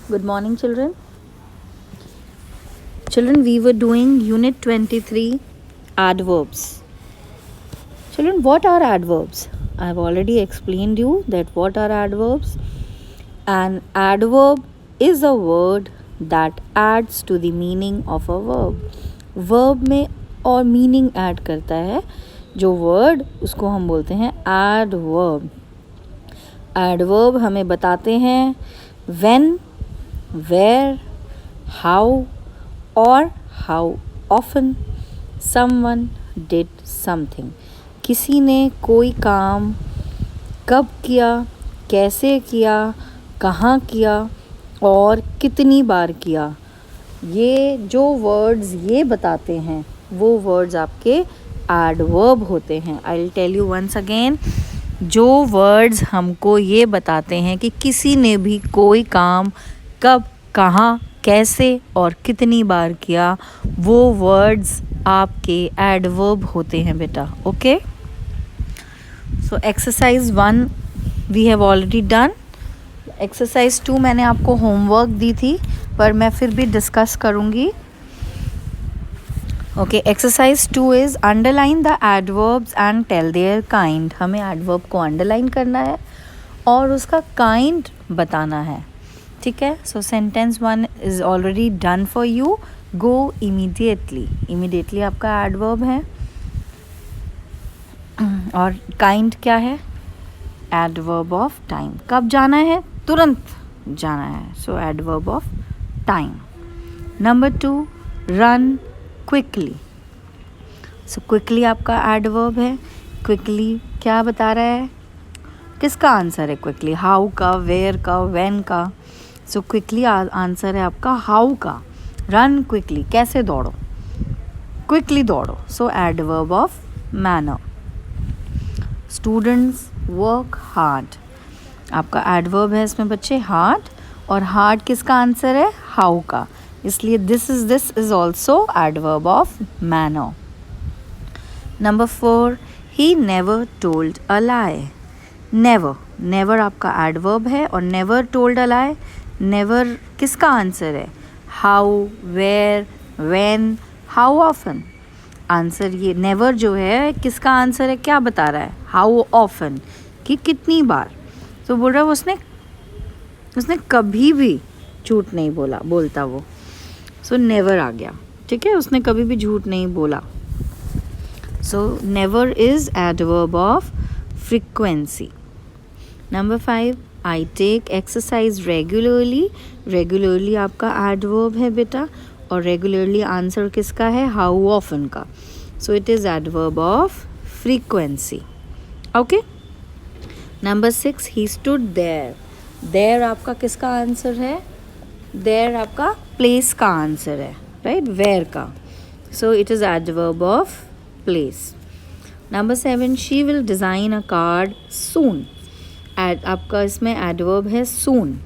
Good morning, children. Children, we were doing Unit 23, adverbs. Children, what are adverbs? I have already explained you that what are adverbs. An adverb is a word that adds to the meaning of a verb. Verb में और meaning add करता है जो word, उसको हम बोलते हैं adverb. Adverb हमें बताते हैं when, where, how और how often someone did something. किसी ने कोई काम कब किया, कैसे किया, कहाँ किया और कितनी बार किया. ये जो वर्ड्स ये बताते हैं वो वर्ड्स आपके एडवर्ब होते हैं. I will tell you once again. जो वर्ड्स हमको ये बताते हैं कि किसी ने भी कोई काम कब, कहाँ, कैसे और कितनी बार किया, वो वर्ड्स आपके एडवर्ब होते हैं बेटा. Okay. So exercise 1 we have already done. Exercise 2 मैंने आपको होमवर्क दी थी पर मैं फिर भी डिस्कस करूँगी. Okay. Exercise 2 is underline the adverbs and tell their kind. हमें एडवर्ब को अंडरलाइन करना है और उसका काइंड बताना है. ठीक है. So sentence 1 is already done for you. Go immediately. Immediately आपका एडवर्ब है और काइंड क्या है? Adverb of time. कब जाना है? तुरंत जाना है. So adverb of time. Number 2, run quickly. So quickly आपका एडवर्ब है. क्विकली क्या बता रहा है? किसका आंसर है क्विकली? हाउ का, वेयर का, व्हेन का. सो क्विकली आंसर है आपका हाउ का. रन क्विकली, कैसे दौड़ो, क्विकली दौड़ो. So adverb of manner. Students work hard. आपका एडवर्ब है इसमें बच्चे हार्ड, और हार्ड किसका आंसर है? हाउ का. इसलिए this is also adverb of manner. Number 4, he never told a lie. Never आपका एडवर्ब है और never told a lie. Never किसका आंसर है? How, where, when, how often. Answer ये नेवर जो है किसका आंसर है? क्या बता रहा है? हाउ ऑफन, कि कितनी बार. तो बोल रहा है उसने कभी भी झूठ नहीं बोलता वो. सो नेवर आ गया. ठीक है. उसने कभी भी झूठ नहीं बोला. So never is adverb of frequency. Number 5, I take exercise regularly. Regularly आपका एडवर्ब है बेटा और रेगुलरली आंसर किसका है? हाउ ऑफन का. So it is adverb of frequency. Okay. Number 6, he stood there. There आपका किसका आंसर है? देयर आपका प्लेस का आंसर है, राइट, वेयर का. So it is adverb of place. Number 7, she will design a card soon. आपका इसमें adverb है सून,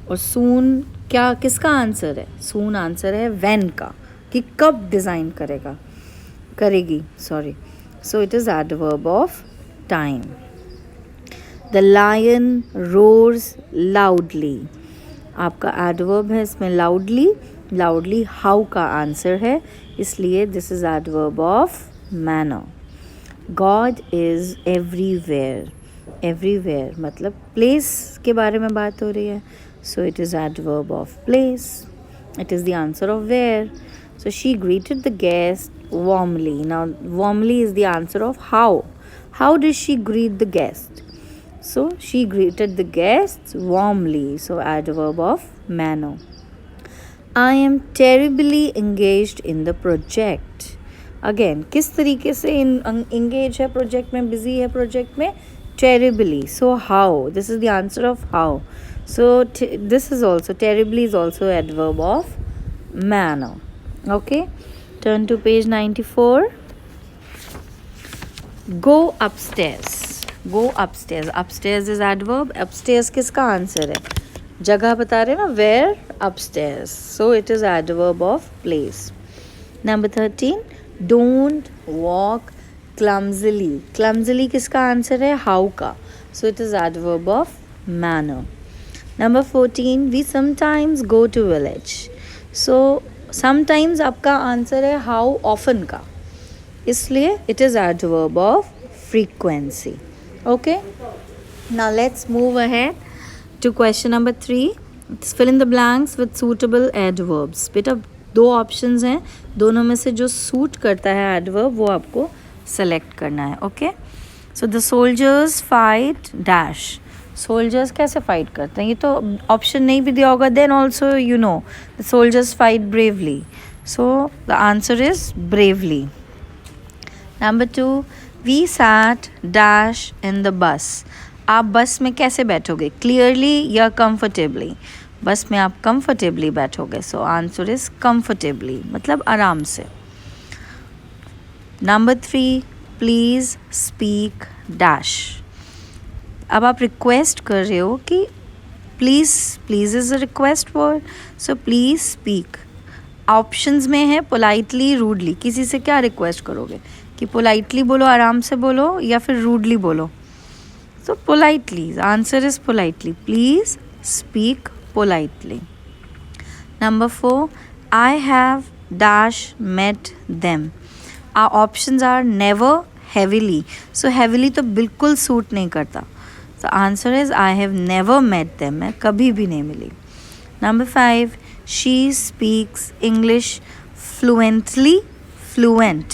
और सून क्या किसका आंसर है? सून आंसर है व्हेन का, कि कब डिज़ाइन करेगी. So it is adverb of time. The lion roars loudly. आपका एडवर्ब है इसमें लाउडली हाउ का आंसर है, इसलिए this is adverb of manner. God is everywhere. Everywhere मतलब प्लेस के बारे में बात हो रही है. So it is adverb of place. It is the answer of where. So she greeted the guest warmly. Now warmly is the answer of how. How did she greet the guest? So she greeted the guests warmly. So adverb of manner. I am terribly engaged in the project. Again किस तरीके से engage है project में, busy है project में? Terribly. So how? This is the answer of how. So this is also, terribly is also adverb of manner. Okay. Turn to page 94. Go upstairs. Go upstairs. Upstairs is adverb. Upstairs किसका answer है? जगह बता रहे हैं ना, where, upstairs. So it is adverb of place. Number 13, don't walk clumsily. Clumsily किसका answer है? how का. So it is adverb of manner. Number 14, we sometimes go to village. So sometimes आपका आंसर है how often का, इसलिए it is adverb of frequency. Okay, now let's move ahead to question number 3. Fill in the blanks with suitable adverbs. बेटा 2 options हैं, दोनों में से जो सूट करता है एडवर्ब वो आपको सेलेक्ट करना है. Okay, so the soldiers fight dash. Soldiers कैसे फाइट करते हैं, ये तो ऑप्शन नहीं भी दिया होगा. Then also you know the soldiers fight bravely. So the answer is bravely. Number 2, we sat dash in the bus. आप बस में कैसे बैठोगे, क्लियरली या कंफर्टेबली. बस में आप कंफर्टेबली बैठोगे. सो आंसर इज कंफर्टेबली, मतलब आराम से. Number 3, please speak dash. अब आप रिक्वेस्ट कर रहे हो कि please, please is a request word. So please speak. Options में है पोलाइटली, रूडली. किसी से क्या रिक्वेस्ट करोगे कि पोलाइटली बोलो, आराम से बोलो, या फिर रूडली बोलो. So politely, answer is politely. Please speak politely. Number 4, I have dash met them. Options are never, heavily. So heavily तो बिल्कुल सूट नहीं करता. So answer is I have never met them. मैं कभी भी नहीं मिली. Number 5, she speaks English fluently, fluent.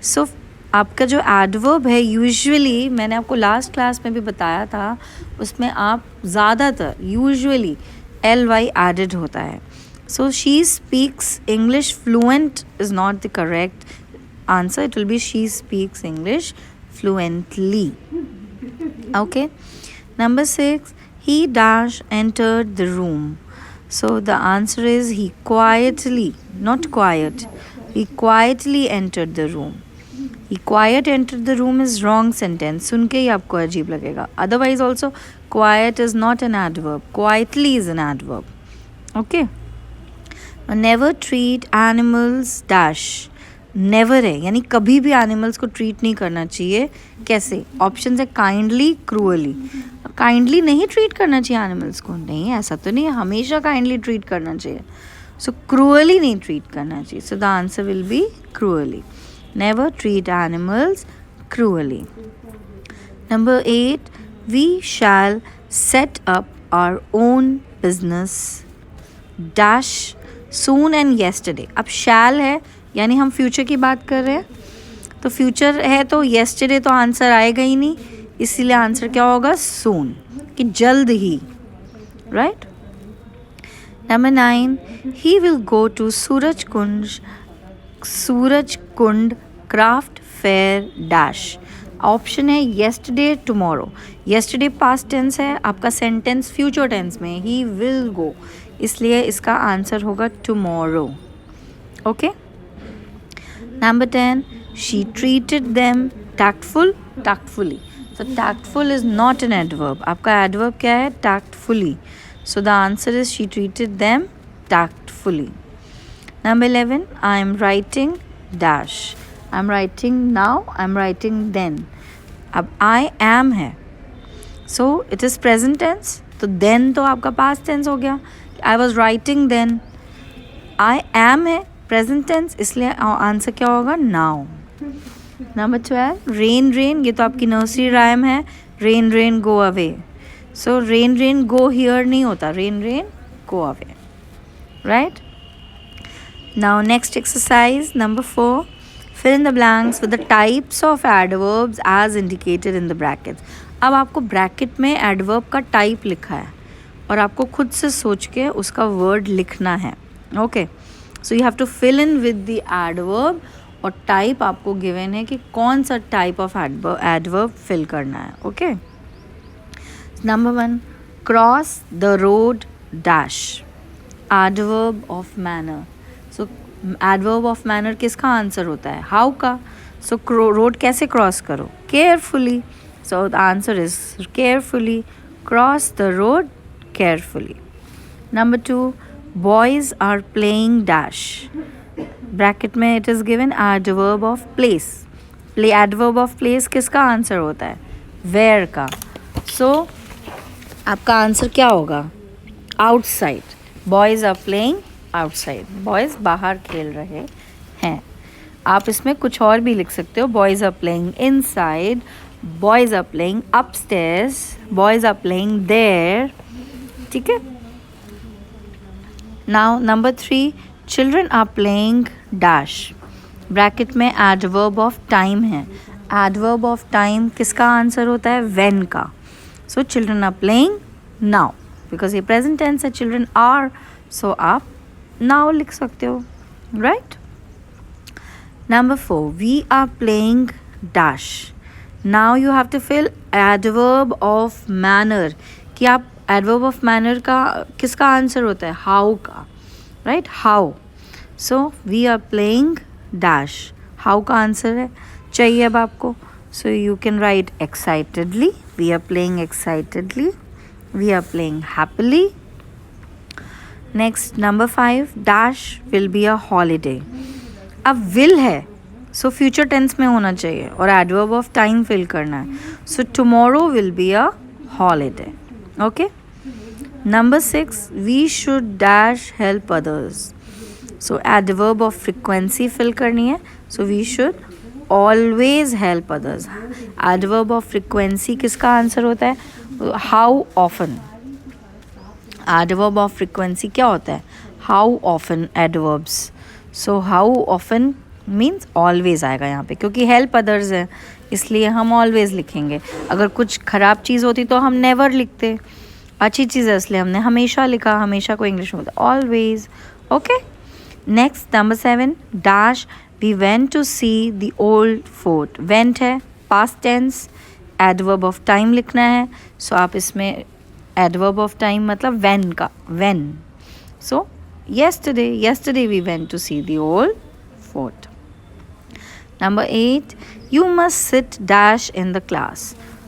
So आपका जो एडवर्ब है, यूजुअली मैंने आपको लास्ट क्लास में भी बताया था, उसमें आप ज़्यादातर यूजुअली ly एडेड होता है. So she speaks English fluent is not the correct answer. It will be she speaks English fluently. Okay, number 6, he dash entered the room. So the answer is he quietly, not quiet, he quietly entered the room. He quiet entered the room is wrong sentence. सुन के ही आपको अजीब लगेगा. Otherwise also quiet is not an adverb, quietly is an adverb. Okay, never treat animals dash. Never है, यानी कभी भी animals को treat नहीं करना चाहिए. कैसे, ऑप्शन है काइंडली, क्रूअली. काइंडली नहीं ट्रीट करना चाहिए एनिमल्स को, नहीं, ऐसा तो नहीं है, हमेशा काइंडली ट्रीट करना चाहिए. सो क्रूअली नहीं ट्रीट करना चाहिए. So the answer will be cruelly. Never treat animals cruelly. Number 8, we shall set up our own business dash soon and yesterday. अब शैल है यानी हम फ्यूचर की बात कर रहे हैं, तो फ्यूचर है तो येस्टरडे तो आंसर आएगा ही नहीं, इसीलिए आंसर क्या होगा, सून, कि जल्द ही. Right. Number 9, he will go to Suraj Kund craft fair dash. Option है yesterday, tomorrow. Yesterday past tense है, आपका सेंटेंस फ्यूचर टेंस में, ही विल गो, इसलिए इसका आंसर होगा tomorrow. Okay. Number 10, she treated them tactfully. So tactful is not an adverb. आपका adverb क्या है, tactfully. So the answer is she treated them tactfully. Number 11, I am writing dash. I'm writing now, I'm writing then. अब I am है, so it is present tense. तो then तो आपका past tense हो गया. I was writing then. I am है present tense, इसलिए answer क्या होगा, नाउ. नंबर 12, रेन रेन, ये तो आपकी नर्सरी राइम है, rain rain go away. So rain rain go here नहीं होता, rain rain go away. Right. Now next exercise number 4, fill in the blanks with the types of adverbs as indicated in the brackets. अब आपको bracket में adverb का type लिखा है और आपको खुद से सोच के उसका वर्ड लिखना है. Okay, so you have to fill in with the adverb, और टाइप आपको गिवन है कि कौन सा टाइप ऑफ एडवर्ब फिल करना है. Okay. Number 1, cross the road dash. Adverb of manner. So adverb of manner किसका आंसर होता है, हाउ का. सो रोड कैसे क्रॉस करो, carefully. So the answer is carefully. Cross the road carefully. Number 2, boys are playing dash. Bracket में it is given adverb of place. Adverb of place किसका answer होता है, where का. So आपका answer क्या होगा, outside, boys are playing outside, boys बाहर खेल रहे हैं। आप इसमें कुछ और भी लिख सकते हो, boys are playing inside, boys are playing upstairs, boys are playing there, ठीक है। Now number 3, children are playing dash, bracket में एडवर्ब ऑफ टाइम है। एडवर्ब ऑफ टाइम किसका आंसर होता है? व्हेन का। So children are playing now, because ये present tense है, चिल्ड्रन आर, सो आप नाउ लिख सकते हो, right. Number 4, we are playing dash. Now you have to fill adverb of manner, कि आप एडवर्ब ऑफ मैनर का किसका आंसर होता है? हाउ का, right, how. So we are playing dash, how का आंसर है चाहिए अब आपको। So you can write excitedly, we are playing excitedly, we are playing happily. Next number 5, dash will be a holiday. अब will है, so future tense में होना चाहिए और एडवर्ब ऑफ टाइम फिल करना है। So tomorrow will be a holiday, okay. Number 6, we should dash help others. So adverb of frequency fill करनी है। So we should always help others. Adverb of frequency किसका answer होता है? How often. Adverb of frequency क्या होता है? How often adverbs. So how often means always आएगा यहाँ पे, क्योंकि हेल्प अदर्स है इसलिए हम ऑलवेज लिखेंगे। अगर कुछ ख़राब चीज़ होती तो हम नेवर लिखते, अच्छी चीज़ है इसलिए हमने हमेशा लिखा। हमेशा को इंग्लिश में होता है always, okay. Next number 7, dash we went to see the old fort. Went है past tense, adverb of time लिखना है। सो आप इसमें एडवर्ब ऑफ टाइम मतलब व्हेन का, when. So yesterday we went to see the old fort. Number 8, you must sit dash in the class,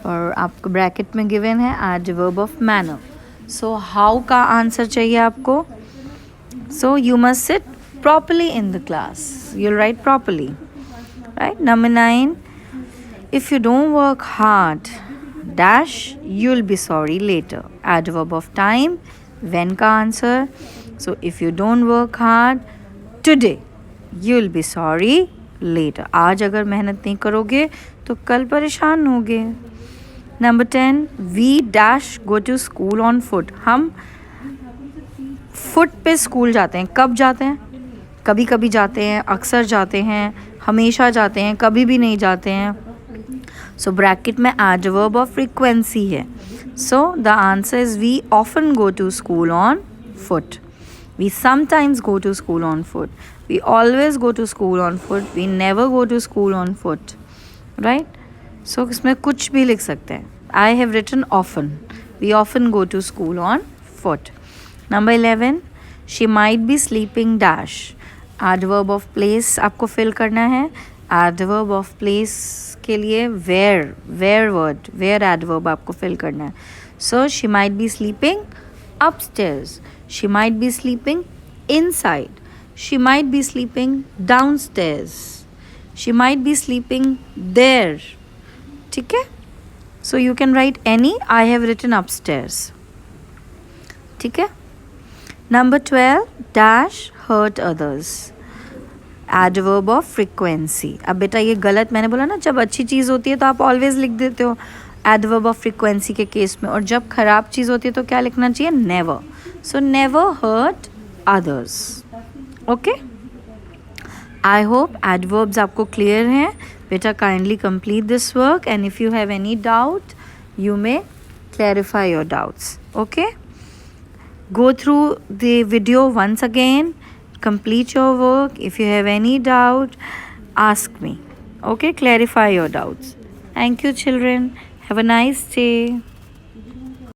और आपको bracket में गिवन है adverb of manner. So how का आंसर चाहिए आपको। So you must sit properly in the class, you'll write properly, right. Number 9, if you don't work hard dash you'll be sorry later, adverb of time when का answer. So if you don't work hard today you'll be sorry later, आज अगर मेहनत नहीं करोगे तो कल परेशान होगे। Number 10, we dash go to school on foot, हम फुट पे स्कूल जाते हैं। कब जाते हैं? कभी कभी जाते हैं, अक्सर जाते हैं, हमेशा जाते हैं, कभी भी नहीं जाते हैं। सो ब्रैकेट में एडवर्ब ऑफ फ्रीक्वेंसी है। So the answer is we often go to school on foot, we sometimes go to school on foot, we always go to school on foot, we never go to school on foot, right. So इसमें कुछ भी लिख सकते हैं। I have written often, we often go to school on foot. Number 11, she might be sleeping dash, adverb of place आपको fill करना है। Adverb of place के लिए वेयर वर्ड, वेयर एडवर्ब आपको फिल करना है। So she might be sleeping upstairs, she might be sleeping inside, she might be sleeping downstairs, she might be sleeping there, ठीक है। So you can write any, I have written upstairs, ठीक है। Number 12, dash hurt others, adverb of frequency. अब बेटा ये गलत मैंने बोला ना, जब अच्छी चीज़ होती है तो आप ऑलवेज लिख देते हो एडवर्ब ऑफ फ्रीक्वेंसी के केस में, और जब खराब चीज़ होती है तो क्या लिखना चाहिए? Never. So never hurt others, okay. I hope adverbs आपको क्लियर हैं बेटा। Kindly complete this work and if you have any doubt you may clarify your doubts, okay. Go through the video once again, complete your work. If you have any doubt, ask me. Okay, clarify your doubts. Thank you, children. Have a nice day.